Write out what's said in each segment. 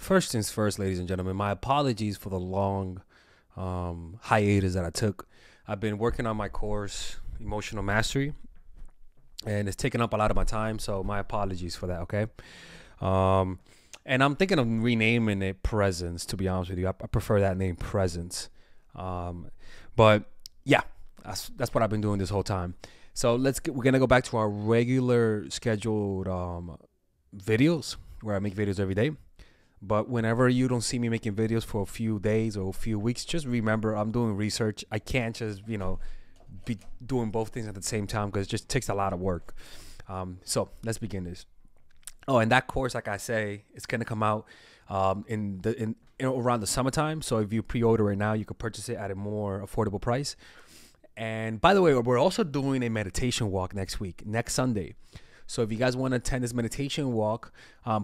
First things first, ladies and gentlemen, my apologies for the long hiatus that I took. I've been working on my course, Emotional Mastery, and it's taken up a lot of my time, so my apologies for that, okay? Um, and I'm thinking of renaming it Presence, to be honest with you. I prefer that name, Presence. Um, but yeah, that's what I've been doing this whole time. So we're gonna go back to our regular scheduled videos where I make videos every day. But whenever you don't see me making videos for a few days or a few weeks, just remember I'm doing research. I can't just, be doing both things at the same time because it just takes a lot of work. So let's begin this. Oh, and that course, like I say, it's gonna come out around the summertime. So if you pre-order it now, you can purchase it at a more affordable price. And by the way, we're also doing a meditation walk next week, next Sunday. So if you guys want to attend this meditation walk,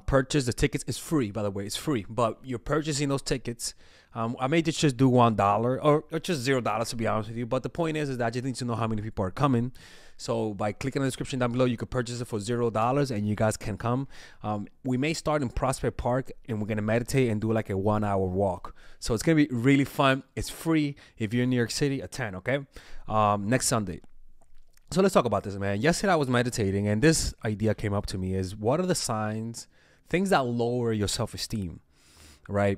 purchase the tickets. It's free, by the way. It's free, but you're purchasing those tickets. I may just do $1 or just $0, to be honest with you. But the point is that I just need to know how many people are coming. So by clicking on the description down below, you can purchase it for $0 and you guys can come. We may start in Prospect Park and we're going to meditate and do like a 1 hour walk. So it's going to be really fun. It's free. If you're in New York City, attend, okay? Next Sunday. So let's talk about this, man. Yesterday I was meditating and this idea came up to me is what are the signs, things that lower your self-esteem, right?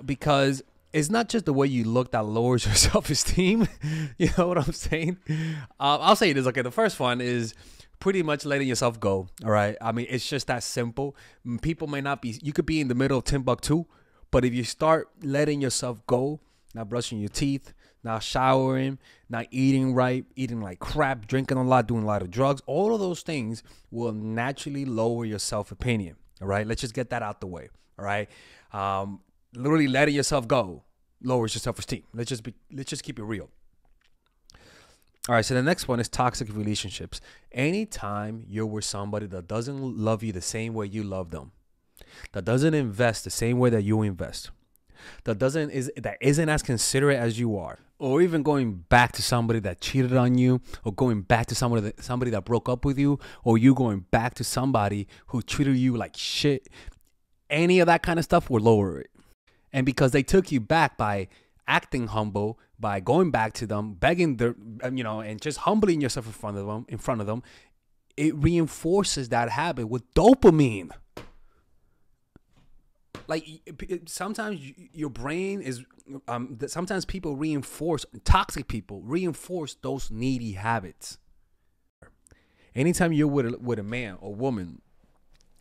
Because it's not just the way you look that lowers your self-esteem. You know what I'm saying? I'll say this. Okay, the first one is pretty much letting yourself go, all right? I mean, it's just that simple. People may not be, you could be in the middle of Timbuktu, but if you start letting yourself go, not brushing your teeth, not showering, not eating right, eating like crap, drinking a lot, doing a lot of drugs, all of those things will naturally lower your self-opinion. All right, let's just get that out the way. All right, literally letting yourself go lowers your self-esteem. Let's just keep it real. All right, so the next one is toxic relationships. Anytime you're with somebody that doesn't love you the same way you love them, that doesn't invest the same way that you invest, that isn't as considerate as you are, or even going back to somebody that cheated on you, or going back to somebody that broke up with you, or you going back to somebody who treated you like shit, any of that kind of stuff will lower it. And because they took you back by acting humble, by going back to them, begging their, and just humbling yourself in front of them, it reinforces that habit with dopamine. Like sometimes your brain is, sometimes toxic people reinforce those needy habits. Anytime you're with a man or woman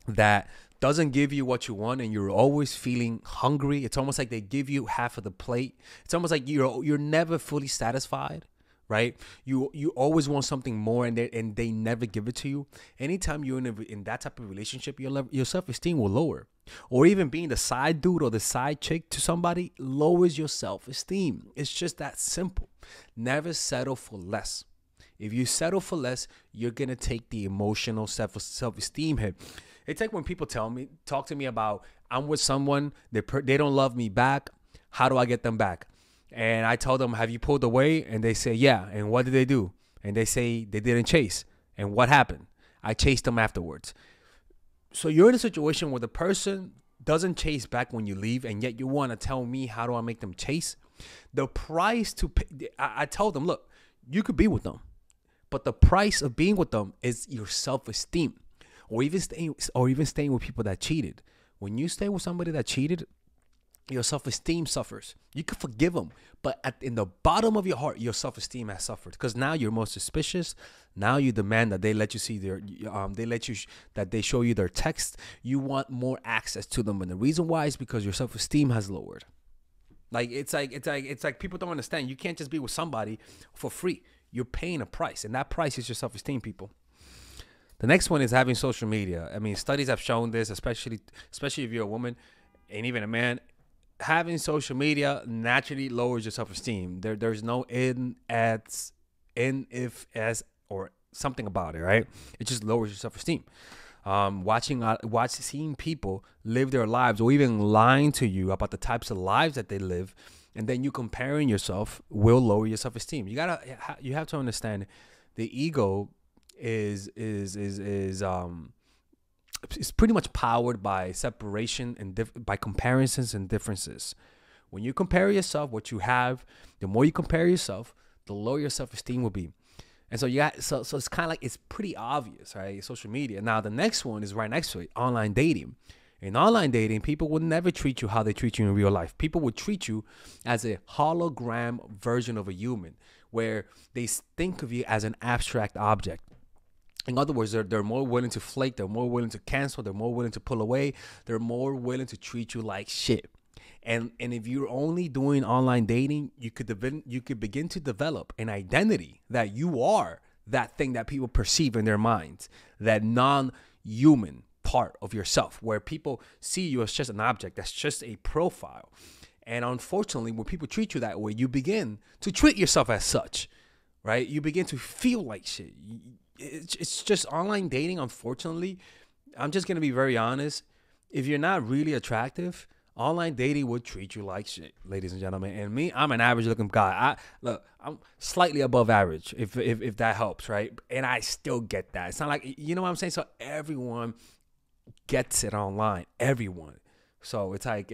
that doesn't give you what you want and you're always feeling hungry, it's almost like they give you half of the plate. It's almost like you're never fully satisfied. Right? You always want something more and they never give it to you. Anytime you're in that type of relationship, your self-esteem will lower. Or even being the side dude or the side chick to somebody lowers your self-esteem. It's just that simple. Never settle for less. If you settle for less, you're going to take the emotional self-esteem hit. It's like when people talk to me about, I'm with someone, they don't love me back. How do I get them back? And I told them, have you pulled away? And they say, yeah. And what did they do? And they say they didn't chase. And what happened? I chased them afterwards. So you're in a situation where the person doesn't chase back when you leave, and yet you want to tell me, how do I make them chase? The price to pay, I told them, look, you could be with them, but the price of being with them is your self-esteem, or even staying with people that cheated. When you stay with somebody that cheated, your self-esteem suffers. You can forgive them, but in the bottom of your heart, your self-esteem has suffered because now you're more suspicious. Now you demand that they let you see that they show you their text. You want more access to them, and the reason why is because your self-esteem has lowered. It's like people don't understand. You can't just be with somebody for free. You're paying a price, and that price is your self-esteem, people. The next one is having social media. I mean, studies have shown this, especially if you're a woman and even a man. Having social media naturally lowers your self-esteem. There's no if, as, or something about it, right? It just lowers your self-esteem. Seeing people live their lives, or even lying to you about the types of lives that they live, and then you comparing yourself will lower your self-esteem. You have to understand, the ego is it's pretty much powered by separation and by comparisons and differences. When you compare yourself, what you have, the more you compare yourself, the lower your self-esteem will be. And so so it's kind of like, it's pretty obvious, right? Social media. Now the next one is right next to it, online dating. In online dating, people will never treat you how they treat you in real life. People will treat you as a hologram version of a human, where they think of you as an abstract object. In other words, they're more willing to flake, they're more willing to cancel, they're more willing to pull away, they're more willing to treat you like shit. And if you're only doing online dating, you could begin to develop an identity that you are that thing that people perceive in their minds, that non-human part of yourself, where people see you as just an object, that's just a profile. And unfortunately, when people treat you that way, you begin to treat yourself as such, right? You begin to feel like shit. It's just online dating. Unfortunately, I'm just going to be very honest. If you're not really attractive, online dating would treat you like shit, ladies and gentlemen. And me, I'm an average looking guy. I'm slightly above average, if that helps, right? And I still get that. It's not like, you know what I'm saying? So everyone gets it online. Everyone. So it's like,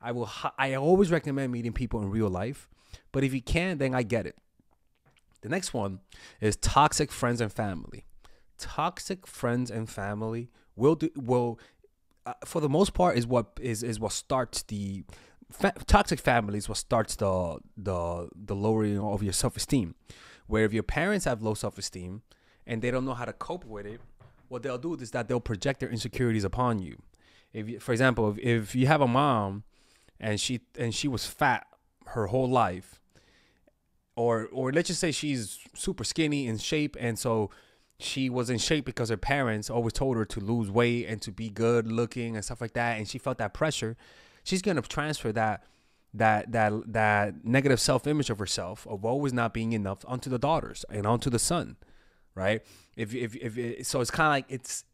I always recommend meeting people in real life. But if you can't, then I get it. The next one is toxic friends and family. Toxic friends and family will for the most part is what starts the toxic families. What starts the lowering of your self-esteem. Where if your parents have low self-esteem and they don't know how to cope with it, what they'll do is that they'll project their insecurities upon you. For example, if you have a mom and she was fat her whole life, or let's just say she's super skinny in shape, and so she was in shape because her parents always told her to lose weight and to be good looking and stuff like that, and she felt that pressure, she's gonna transfer that negative self-image of herself, of always not being enough, onto the daughters and onto the son, right? So it's kind of like, it's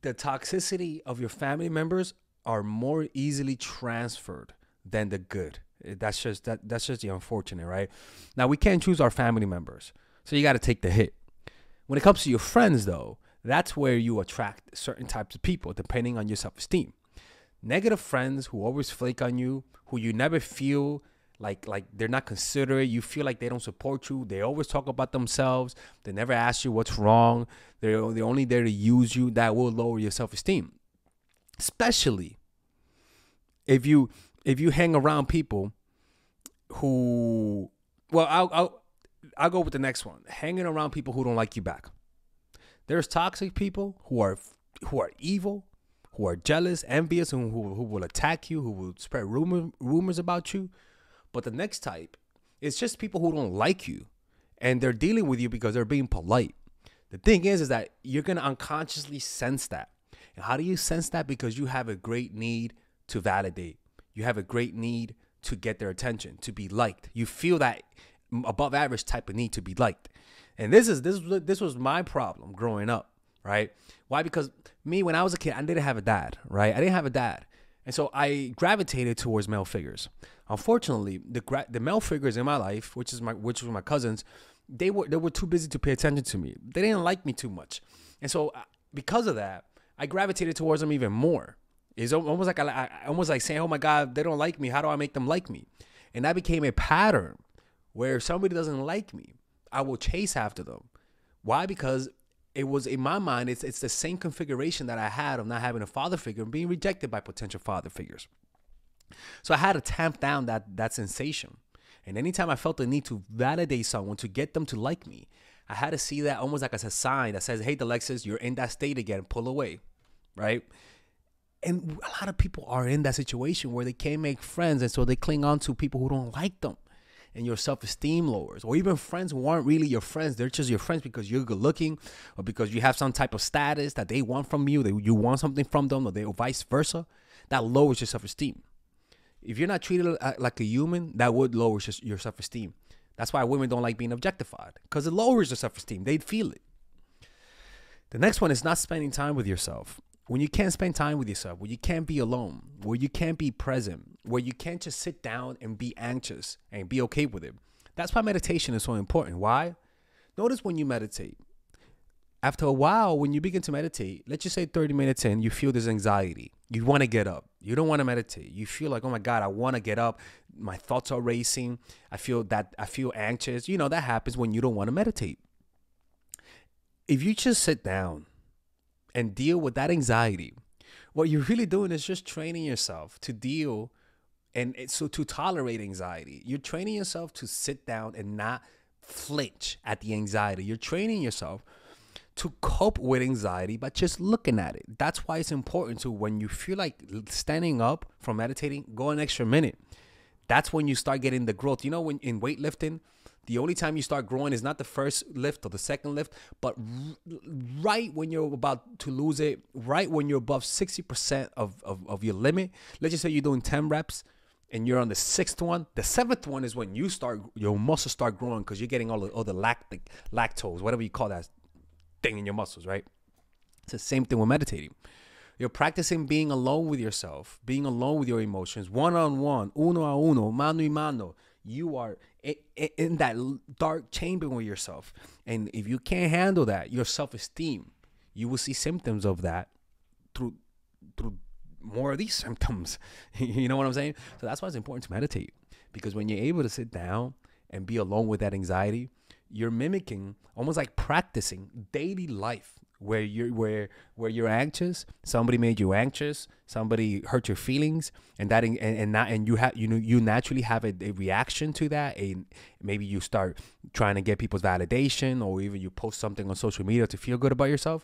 the toxicity of your family members are more easily transferred than the good. That's just the unfortunate, right? Now, we can't choose our family members, so you got to take the hit. When it comes to your friends, though, that's where you attract certain types of people, depending on your self-esteem. Negative friends who always flake on you, who you never feel like they're not considerate. You feel like they don't support you. They always talk about themselves. They never ask you what's wrong. They're only there to use you. That will lower your self-esteem, especially if you hang around people who, well, I'll go with the next one. Hanging around people who don't like you back. There's toxic people who are evil, who are jealous, envious, and who will attack you, who will spread rumors about you. But the next type is just people who don't like you, and they're dealing with you because they're being polite. The thing is that you're going to unconsciously sense that. And how do you sense that? Because you have a great need to validate. You have a great need to get their attention, to be liked. You feel that above average type of need to be liked. And this was my problem growing up, right? Why? Because me, when I was a kid, I didn't have a dad, right? I didn't have a dad. And so I gravitated towards male figures. Unfortunately, the male figures in my life, which were my cousins, they were too busy to pay attention to me. They didn't like me too much. And so because of that, I gravitated towards them even more. It's almost like saying, oh my God, they don't like me. How do I make them like me? And that became a pattern where if somebody doesn't like me, I will chase after them. Why? Because it was, in my mind, it's the same configuration that I had of not having a father figure and being rejected by potential father figures. So I had to tamp down that sensation. And anytime I felt the need to validate someone, to get them to like me, I had to see that almost like as a sign that says, hey, Alexis, you're in that state again, pull away, right? And a lot of people are in that situation where they can't make friends, and so they cling on to people who don't like them, and your self-esteem lowers. Or even friends who aren't really your friends, they're just your friends because you're good looking, or because you have some type of status that they want from you, that you want something from them, or vice versa. That lowers your self-esteem. If you're not treated like a human, that would lower your self-esteem. That's why women don't like being objectified, because it lowers your self-esteem. They'd feel it. The next one is not spending time with yourself. When you can't spend time with yourself, when you can't be alone, where you can't be present, where you can't just sit down and be anxious and be okay with it. That's why meditation is so important. Why? Notice when you meditate, After a while, when you begin to meditate, let's just say 30 minutes in, you feel this anxiety. You want to get up. You don't want to meditate. You feel like, oh my God, I want to get up. My thoughts are racing. I feel anxious. You know, that happens when you don't want to meditate. If you just sit down and deal with that anxiety, what you're really doing is just training yourself to deal so to tolerate anxiety. You're training yourself to sit down and not flinch at the anxiety. You're training yourself to cope with anxiety by just looking at it. That's why it's important to, when you feel like standing up from meditating, go an extra minute. That's when you start getting the growth. You know, when in weightlifting, the only time you start growing is not the first lift or the second lift, but right when you're about to lose it, right when you're above 60% of your limit. Let's just say you're doing 10 reps and you're on the sixth one. The seventh one is when your muscles start growing because you're getting all the lactose, whatever you call that thing in your muscles, right? It's the same thing with meditating. You're practicing being alone with yourself, being alone with your emotions, one-on-one, uno a uno, mano y mano. You are in that dark chamber with yourself. And if you can't handle that, your self-esteem, you will see symptoms of that through more of these symptoms. You know what I'm saying? So that's why it's important to meditate. Because when you're able to sit down and be alone with that anxiety, you're mimicking, almost like practicing daily life where you're anxious. Somebody made you anxious. Somebody hurt your feelings, and you naturally have a reaction to that. And maybe you start trying to get people's validation, or even you post something on social media to feel good about yourself.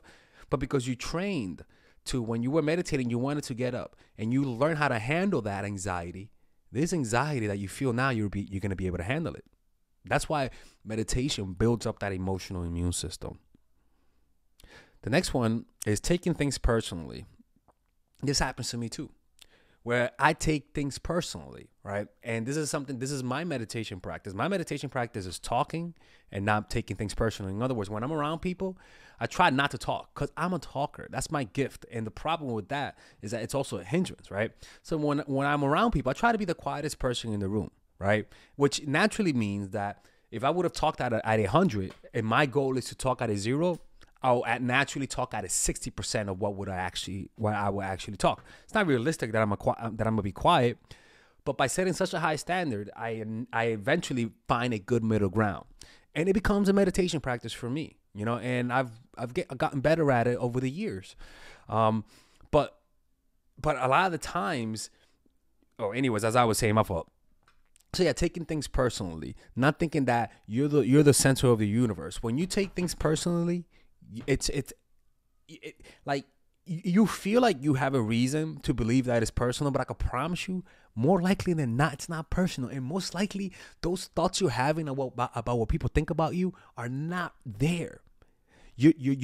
But because you trained to, when you were meditating, you wanted to get up and you learn how to handle that anxiety. This anxiety that you feel now, you're going to be able to handle it. That's why meditation builds up that emotional immune system. The next one is taking things personally. This happens to me too, where I take things personally, right? And this is my meditation practice. My meditation practice is talking and not taking things personally. In other words, when I'm around people, I try not to talk because I'm a talker. That's my gift. And the problem with that is that it's also a hindrance, right? So when I'm around people, I try to be the quietest person in the room, right? Which naturally means that if I would have talked at 100 and my goal is to talk at a 0, I'll naturally talk at a 60% of what I will actually talk. It's not realistic that I'm gonna be quiet, but by setting such a high standard, I eventually find a good middle ground, and it becomes a meditation practice for me, you know. And I've gotten better at it over the years, but a lot of the times, anyways, as I was saying, my fault. So yeah, taking things personally, not thinking that you're the center of the universe. When you take things personally, it's like you feel like you have a reason to believe that it's personal, but I can promise you, more likely than not, it's not personal. And most likely, those thoughts you're having about what people think about you are not there. You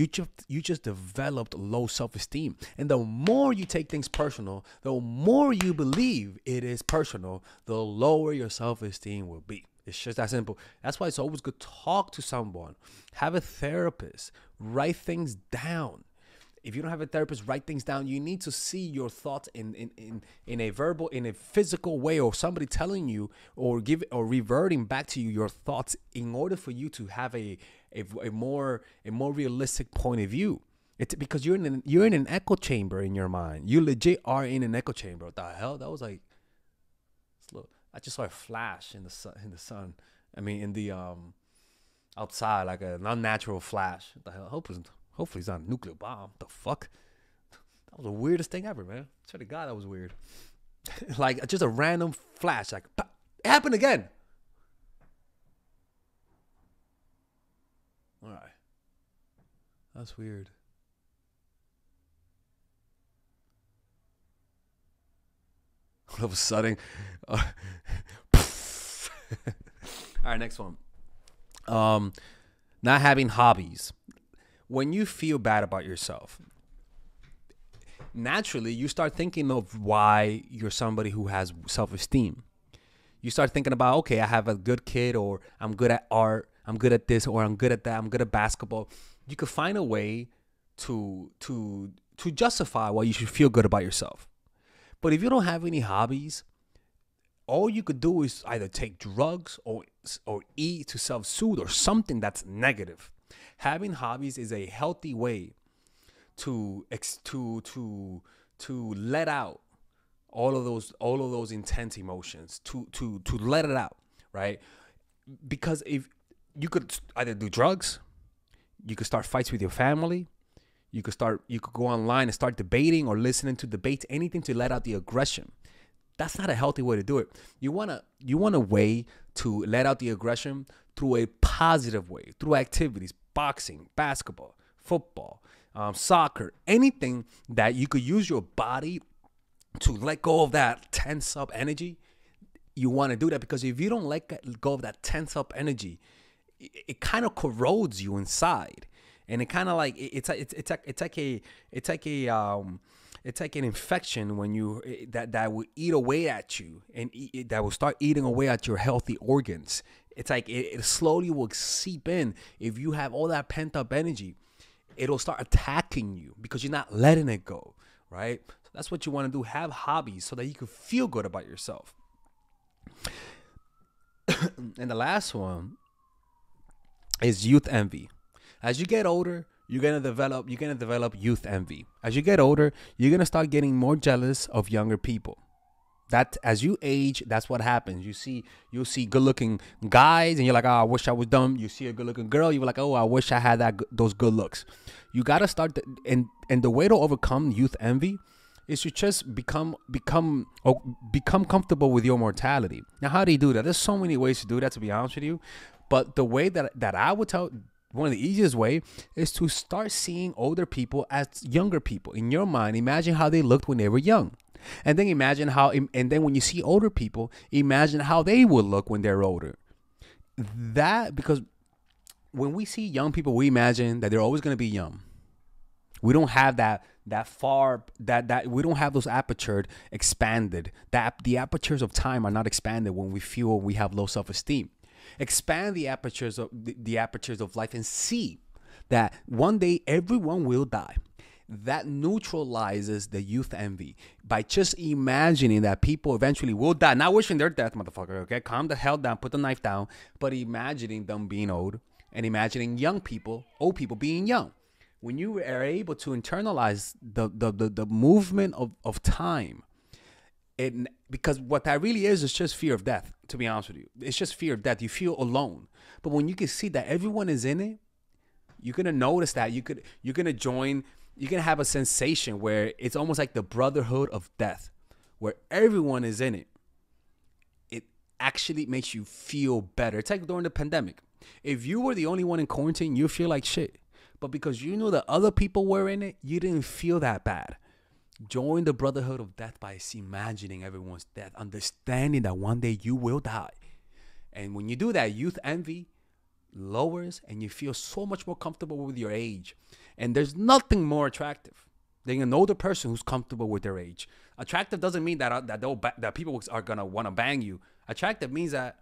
just developed low self-esteem. And the more you take things personal, the more you believe it is personal, the lower your self-esteem will be. It's just that simple. That's why it's always good to talk to someone. Have a therapist. Write things down. If you don't have a therapist, write things down. You need to see your thoughts in a physical way, or somebody telling you or reverting back to you your thoughts in order for you to have a more realistic point of view. It's because you're in an echo chamber in your mind. You legit are in an echo chamber. What the hell? That was like, I just saw a flash in the sun. I mean, in the outside, like an unnatural flash. What the hell? Hopefully it's not a nuclear bomb. The fuck? That was the weirdest thing ever, man. I swear to God, that was weird. Like just a random flash. Like, it happened again. All right. That's weird. All of a sudden. All right, next one. Not having hobbies. When you feel bad about yourself, naturally you start thinking of why you're somebody who has self-esteem. You start thinking about, okay, I have a good kid, or I'm good at art, I'm good at this, or I'm good at that, I'm good at basketball. You could find a way to justify why you should feel good about yourself. But if you don't have any hobbies, all you could do is either take drugs or eat to self-soothe, or something that's negative. Having hobbies is a healthy way to let out all of those intense emotions, to let it out, right? Because if you could either do drugs, you could start fights with your family, you could go online and start debating or listening to debates, anything to let out the aggression. That's not a healthy way to do it. You want a way to let out the aggression through a positive way, through activities, boxing, basketball, football, soccer, anything that you could use your body to let go of that tense up energy. You want to do that, because if you don't let go of that tense up energy, it kind of corrodes you inside, and it kind of like it's like an infection when you that will eat away at you, and that will start eating away at your healthy organs. It's like it slowly will seep in. If you have all that pent up energy, it'll start attacking you because you're not letting it go, right? So that's what you want to do. Have hobbies so that you can feel good about yourself. And the last one is youth envy. As you get older, you're gonna develop youth envy. As you get older, you're gonna start getting more jealous of younger people. That as you age, that's what happens. You'll see good-looking guys, and you're like, oh, I wish I was dumb. You see a good-looking girl, you're like, oh, I wish I had those good looks. You gotta start, and the way to overcome youth envy is to just become comfortable with your mortality. Now, how do you do that? There's so many ways to do that, to be honest with you. But the way that I would tell, one of the easiest way is to start seeing older people as younger people. In your mind, imagine how they looked when they were young. And then then when you see older people, imagine how they will look when they're older. Because when we see young people, we imagine that they're always going to be young. We don't have that we don't have those apertures expanded. The apertures of time are not expanded when we feel we have low self-esteem. Expand the apertures of life and see that one day everyone will die. That neutralizes the youth envy by just imagining that people eventually will die. Not wishing their death, motherfucker, okay? Calm the hell down, put the knife down, but imagining them being old and imagining old people being young. When you are able to internalize the movement of time, because what that really is just fear of death, to be honest with you. It's just fear of death. You feel alone. But when you can see that everyone is in it, you're going to notice that you're going to join. You're going to have a sensation where it's almost like the brotherhood of death, where everyone is in it. It actually makes you feel better. It's like during the pandemic. If you were the only one in quarantine, you feel like shit. But because you knew that other people were in it, you didn't feel that bad. Join the brotherhood of death by imagining everyone's death, understanding that one day you will die. And when you do that, youth envy lowers and you feel so much more comfortable with your age. And there's nothing more attractive than an older person who's comfortable with their age. Attractive doesn't mean that people are going to want to bang you. Attractive means that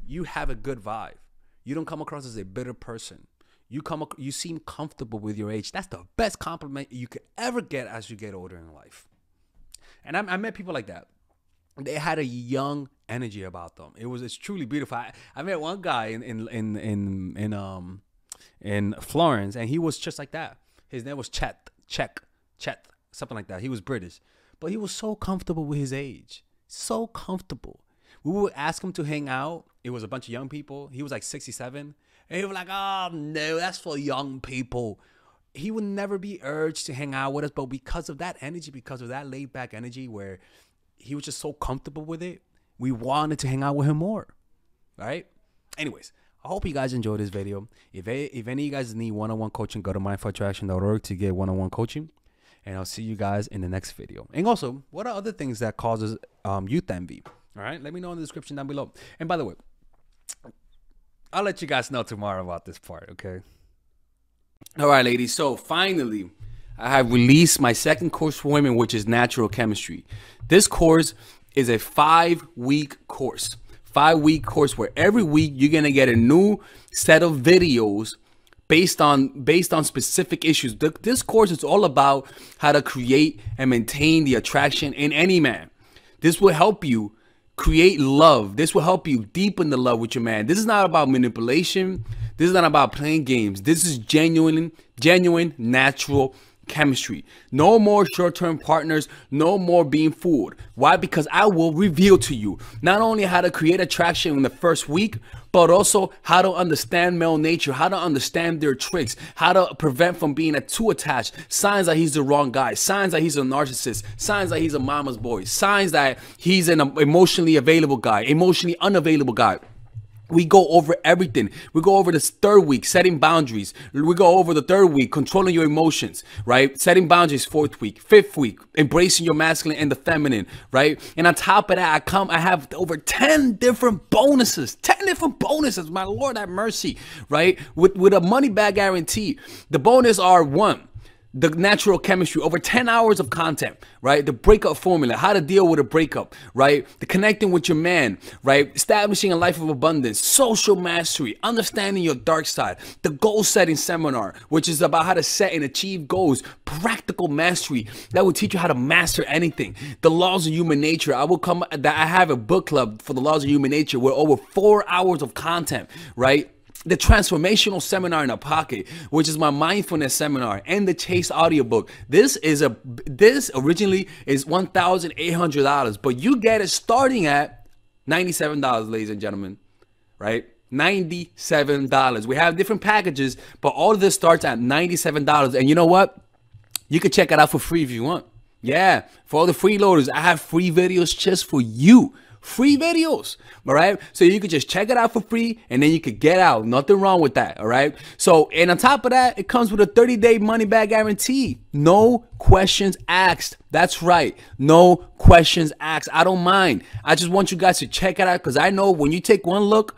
you have a good vibe. You don't come across as a bitter person. You seem comfortable with your age. That's the best compliment you could ever get as you get older in life. And I met people like that. They had a young energy about them. It's truly beautiful. I met one guy in Florence, and he was just like that. His name was Chet, something like that. He was British, but he was so comfortable with his age, so comfortable. We would ask him to hang out. It was a bunch of young people. He was like 67. And he was like, oh, no, that's for young people. He would never be urged to hang out with us. But because of that energy, because of that laid back energy where he was just so comfortable with it, we wanted to hang out with him more. Right? Anyways, I hope you guys enjoyed this video. If any of you guys need one-on-one coaching, go to mindfulattraction.org to get one-on-one coaching. And I'll see you guys in the next video. And also, what are other things that causes youth envy? All right? Let me know in the description down below. And by the way, I'll let you guys know tomorrow about this part, okay? All right, ladies. So finally, I have released my second course for women, which is natural chemistry. This course is a 5-week course. 5-week course where every week you're going to get a new set of videos based on specific issues. This course is all about how to create and maintain the attraction in any man. This will help you create love. This will help you deepen the love with your man. This is not about manipulation. This is not about playing games. This is genuine natural chemistry. No more short-term partners, no more being fooled. Why? Because I will reveal to you not only how to create attraction in the first week, but also how to understand male nature, how to understand their tricks, how to prevent from being too attached, signs that he's the wrong guy, signs that he's a narcissist, signs that he's a mama's boy, signs that he's an emotionally available guy, emotionally unavailable guy. We go over everything. We go over this third week, setting boundaries. We go over the third week, controlling your emotions, right? Setting boundaries, fourth week. Fifth week, embracing your masculine and the feminine, right? And on top of that, I have over 10 different bonuses. 10 different bonuses, my Lord have mercy, right? With a money back guarantee. The bonus are: 1, the natural chemistry, over 10 hours of content, right? The breakup formula, how to deal with a breakup, right? The connecting with your man, right? Establishing a life of abundance, social mastery, understanding your dark side, the goal setting seminar, which is about how to set and achieve goals, practical mastery that will teach you how to master anything, the laws of human nature. I have a book club for the laws of human nature with over 4 hours of content, right? The transformational seminar in a pocket, which is my mindfulness seminar, and the Chase audiobook. This originally is $1,800, but you get it starting at $97, ladies and gentlemen, right? $97. We have different packages, but all of this starts at $97. And you know what? You can check it out for free if you want. Yeah, for all the freeloaders, I have free videos just for you. Free videos, all right? So you could just check it out for free, and then you could get out. Nothing wrong with that, all right? So, and on top of that, it comes with a 30-day money-back guarantee. No questions asked. That's right. No questions asked. I don't mind. I just want you guys to check it out, because I know when you take one look,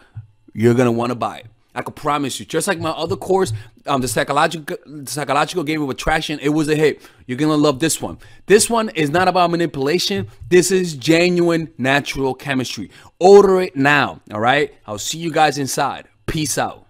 you're going to want to buy it. I can promise you. Just like my other course, the psychological game of attraction, it was a hit. You're gonna love this one. This one is not about manipulation. This is genuine natural chemistry. Order it now. All right. I'll see you guys inside. Peace out.